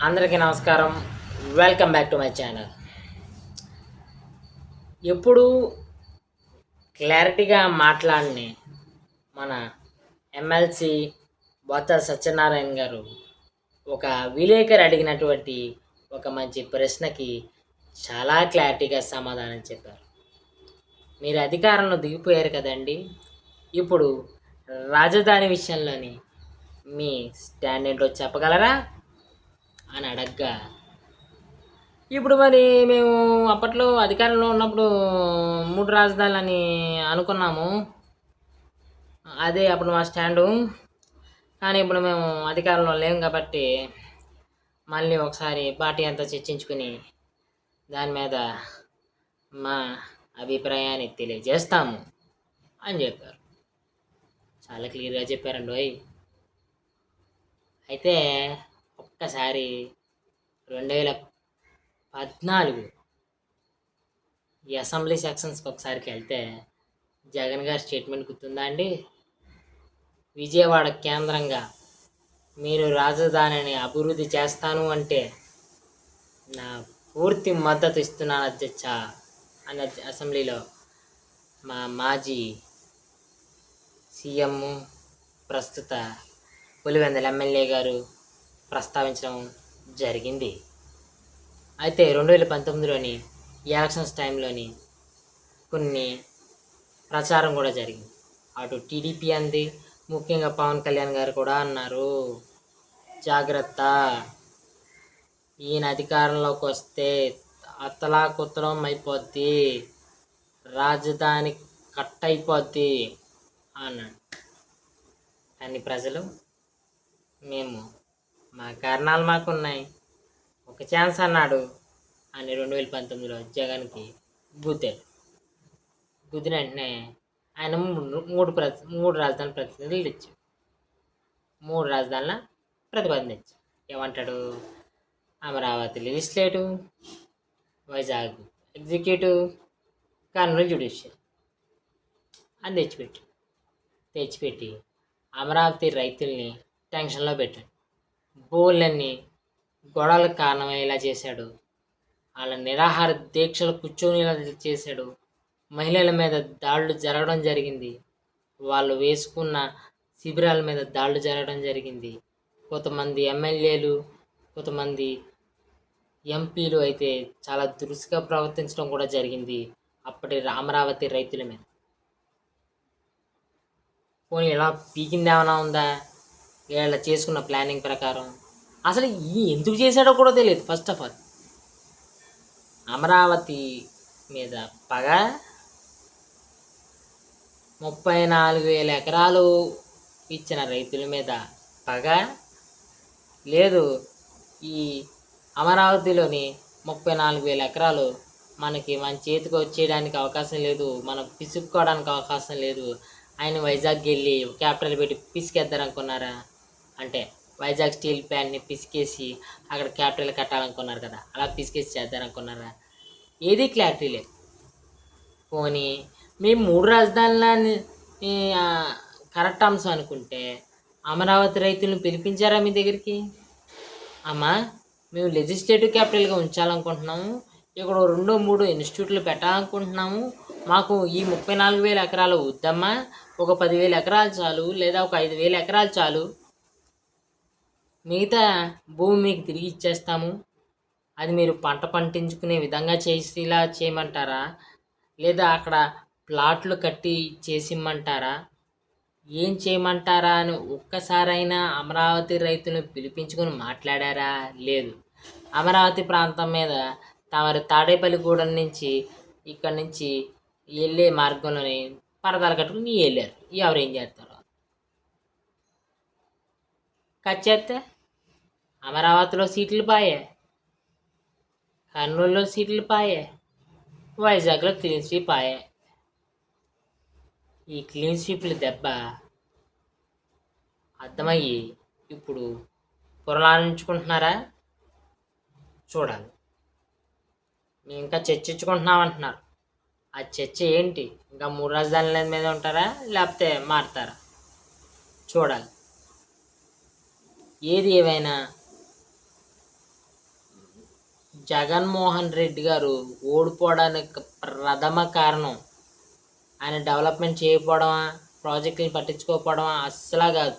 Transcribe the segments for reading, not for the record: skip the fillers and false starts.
అందరికీ నమస్కారం. Welcome back to my channel. ఎప్పుడు క్లారిటీగా మాట్లాడని మన ఎమ్మెల్సీ బొత్స సత్యనారాయణ గారు ఒక విలేకరు అడిగినటువంటి ఒక మంచి ప్రశ్నకి చాలా క్లారిటీగా సమాధానం చెప్పారు. మీరు అధికారంలో దిగిపోయారు కదండి, ఇప్పుడు రాజధాని విషయంలోని మీ స్టాండ్ ఏంటో చెప్పగలరా అని అడగ్గా, ఇప్పుడు మరి మేము అప్పట్లో అధికారంలో ఉన్నప్పుడు 3 రాజధానులని అనుకున్నాము. అదే అప్పుడు మా స్టాండు. కానీ ఇప్పుడు మేము అధికారంలో లేము కాబట్టి మళ్ళీ ఒకసారి పార్టీ అంతా చర్చించుకుని దాని మీద మా అభిప్రాయాన్ని తెలియజేస్తాము అని చెప్పారు. చాలా క్లియర్గా చెప్పారండి ఓయ్. అయితే ఒక్కసారి 2014 ఈ అసెంబ్లీ సెక్షన్స్కి ఒకసారికి వెళ్తే జగన్ గారి స్టేట్మెంట్ గుర్తుందా అండి? విజయవాడ కేంద్రంగా మీరు రాజధానిని అభివృద్ధి చేస్తాను అంటే నా పూర్తి మద్దతు ఇస్తున్నాను అధ్యక్ష అన్న అసెంబ్లీలో మా మాజీ సీఎం ప్రస్తుత పులివెందుల ఎమ్మెల్యే గారు ప్రస్తావించడం జరిగింది. అయితే 2019లోని ఎలక్షన్స్ టైంలోని కొన్ని ప్రచారం కూడా జరిగింది. అటు టీడీపీ అంది, ముఖ్యంగా పవన్ కళ్యాణ్ గారు కూడా అన్నారు, జాగ్రత్త, ఈయన అధికారంలోకి వస్తే అత్తలాకుత్తలం అయిపోద్ది, రాజధాని కట్ అయిపోద్ది అన్నాడు. కానీ ప్రజలు మేము మా కారణాలు మాకున్నాయి, ఒక ఛాన్స్ అన్నాడు అని 2019లో జగన్కి గుద్దాడు. గుద్దిన వెంటనే ఆయన మూడు రాజధానుల ప్రతినిధులు ఇచ్చాడు. 3 రాజధానుల ప్రతిపాదన ఇచ్చాడు. ఏమంటాడు? Amaravati legislative, Vizag executive, Kurnool judicial అని తెచ్చిపెట్టి అమరావతి రైతుల్ని టెన్షన్లో పెట్టాడు. బోళ్ళన్నీ గొడవలకు కారణమయ్యేలా చేశాడు. వాళ్ళ నిరాహార దీక్షలు కూర్చొనేలా చేశాడు. మహిళల మీద దాడులు జరగడం జరిగింది. వాళ్ళు వేసుకున్న శిబిరాల మీద దాడులు జరగడం జరిగింది. కొంతమంది ఎమ్మెల్యేలు, కొంతమంది ఎంపీలు అయితే చాలా దురుసుగా ప్రవర్తించడం కూడా జరిగింది అప్పటి అమరావతి రైతుల మీద. పోనీ ఇలా పీకింది ఏమైనా ఉందా వీళ్ళ చేసుకున్న ప్లానింగ్ ప్రకారం? అసలు ఈ ఎందుకు చేశాడో కూడా తెలియదు. ఫస్ట్ ఆఫ్ ఆల్ అమరావతి మీద పగ, 34,000 ఎకరాలు ఇచ్చిన రైతుల మీద పగ లేదు. ఈ అమరావతిలోని 34,000 ఎకరాలు మన చేతికి వచ్చేయడానికి అవకాశం లేదు, మనం పిసుక్కోవడానికి అవకాశం లేదు. ఆయన వైజాగ్ వెళ్ళి క్యాపిటల్ పెట్టి పిసికేద్దారనుకున్నారా? అంటే వైజాగ్ స్టీల్ ప్లాంట్ని పిసికేసి అక్కడ క్యాపిటల్ కట్టాలనుకున్నారు కదా, అలా పిసికేసి చేద్దారనుకున్నారా? ఏది క్లారిటీ లేదు. పోనీ మేము 3 రాజధానులని కరెక్ట్ అంశం అనుకుంటే అమరావతి రైతులను పిలిపించారా మీ దగ్గరికి? అమ్మా, మేము లెజిస్లేటివ్ క్యాపిటల్గా ఉంచాలనుకుంటున్నాము, ఇక్కడ 2-3 ఇన్స్టిట్యూట్లు పెట్టాలనుకుంటున్నాము, మాకు ఈ 34,000 ఎకరాలు వద్దమ్మా, ఒక 10,000 ఎకరాలు చాలు, లేదా ఒక 5,000 ఎకరాలు చాలు, మిగతా భూమి మీకు తిరిగి ఇచ్చేస్తాము, అది మీరు పంట పండించుకునే విధంగా చేసేలా చేయమంటారా, లేదా అక్కడ ప్లాట్లు కట్టి చేసిమ్మంటారా, ఏం చేయమంటారా అని ఒక్కసారైనా అమరావతి రైతులను పిలిపించుకొని మాట్లాడారా? లేదు. అమరావతి ప్రాంతం మీద తమరి తాడేపల్లిగూడెం నుంచి ఇక్కడి నుంచి వెళ్ళే మార్గంలోని పరదాలు కట్టుకుని వెళ్ళారు. ఎవరేం చేస్తారు? కట్ చేస్తే అమరావతిలో సీట్లు పాయే, కర్నూలులో సీట్లు పాయే, వైజాగ్లో క్లీన్ స్వీప్ పాయే. ఈ క్లీన్ స్వీప్ల దెబ్బ అర్థమయ్యి ఇప్పుడు పురలాలించుకుంటున్నారా? చూడాలి. మేము ఇంకా చర్చించుకుంటున్నామంటున్నారు. ఆ చర్చ ఏంటి? ఇంకా 3 రాజధానుల మీద ఉంటారా, లేకపోతే మారుతారా? చూడాలి. ఏది ఏమైనా జగన్మోహన్ రెడ్డి గారు ఓడిపోవడానికి ప్రథమ కారణం ఆయన డెవలప్మెంట్ చేయకపోవడమా, ప్రాజెక్టులు పట్టించుకోకపోవడమా? అస్సలా కాదు.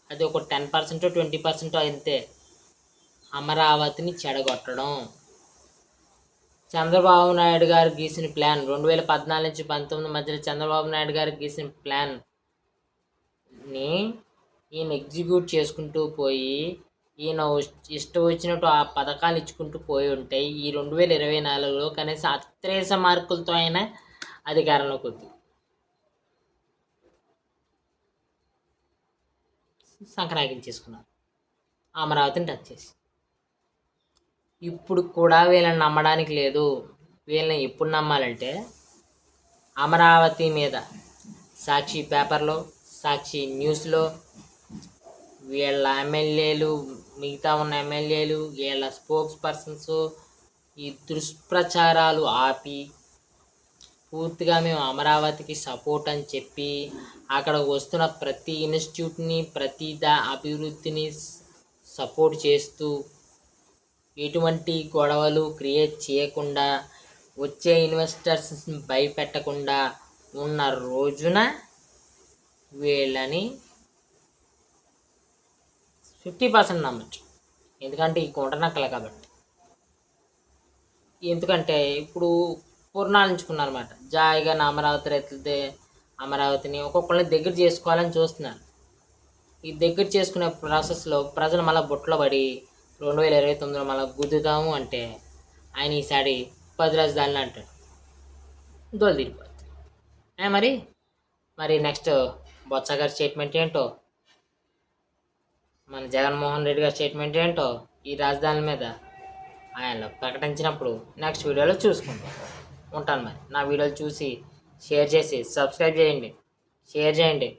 అది ఒక 10% 20% అంతే. అమరావతిని చెడగొట్టడం. చంద్రబాబు నాయుడు గారు గీసిన ప్లాన్ 2014 నుంచి 2019 మధ్యలో చంద్రబాబు నాయుడు గారు గీసిన ప్లాన్ని ఈయన ఎగ్జిక్యూట్ చేసుకుంటూ పోయి ఈయన ఇష్టం వచ్చినట్టు ఆ పథకాలు ఇచ్చుకుంటూ పోయి ఉంటాయి. ఈ 2024లో కనీసం అత్యవస మార్కులతో అయినా అధికారంలోకి వద్దు. సంక్రాంతించేసుకున్నారు అమరావతిని టచ్ చేసి. ఇప్పుడు కూడా వీళ్ళని నమ్మడానికి లేదు. వీళ్ళని ఎప్పుడు నమ్మాలంటే అమరావతి మీద సాక్షి పేపర్లో, సాక్షి న్యూస్లో వీళ్ళ ఎమ్మెల్యేలు, మిగతా ఉన్న ఎమ్మెల్యేలు, వీళ్ళ స్పోక్స్ పర్సన్స్ ఈ దుష్ప్రచారాలు ఆపి పూర్తిగా మేము అమరావతికి సపోర్ట్ అని చెప్పి అక్కడ వస్తున్న ప్రతి ఇన్స్టిట్యూట్ని, ప్రతి అభివృద్ధిని సపోర్ట్ చేస్తూ ఎటువంటి గొడవలు క్రియేట్ చేయకుండా, వచ్చే ఇన్వెస్టర్స్ని భయపెట్టకుండా ఉన్న రోజున వీళ్ళని 50% నమ్మచ్చు. ఎందుకంటే ఈ కుంటనక్కలే కాబట్టి. ఎందుకంటే ఇప్పుడు పూర్ణాలించుకున్నారన్నమాట. జాయిగా అమరావతి రైతులదే అమరావతిని ఒక్కొక్కరిని దగ్గర చేసుకోవాలని చూస్తున్నారు. ఈ దగ్గర చేసుకునే ప్రాసెస్లో ప్రజలు మళ్ళీ బుట్టలో పడి 2029లో మళ్ళీ గుద్దుతాము అంటే ఆయన ఈసారి 10 రాజధానులు అంటాడు. దోలు తీరిపోతుంది. మరి నెక్స్ట్ బొత్స గారి స్టేట్మెంట్ ఏంటో, మన జగన్మోహన్ రెడ్డి గారి స్టేట్మెంట్ ఏంటో ఈ రాజధానుల మీద ఆయన ప్రకటించినప్పుడు నెక్స్ట్ వీడియోలో చూసుకుంటాం. ఉంటాను. మరి నా వీడియోలు చూసి షేర్ చేసి సబ్స్క్రైబ్ చేయండి, షేర్ చేయండి.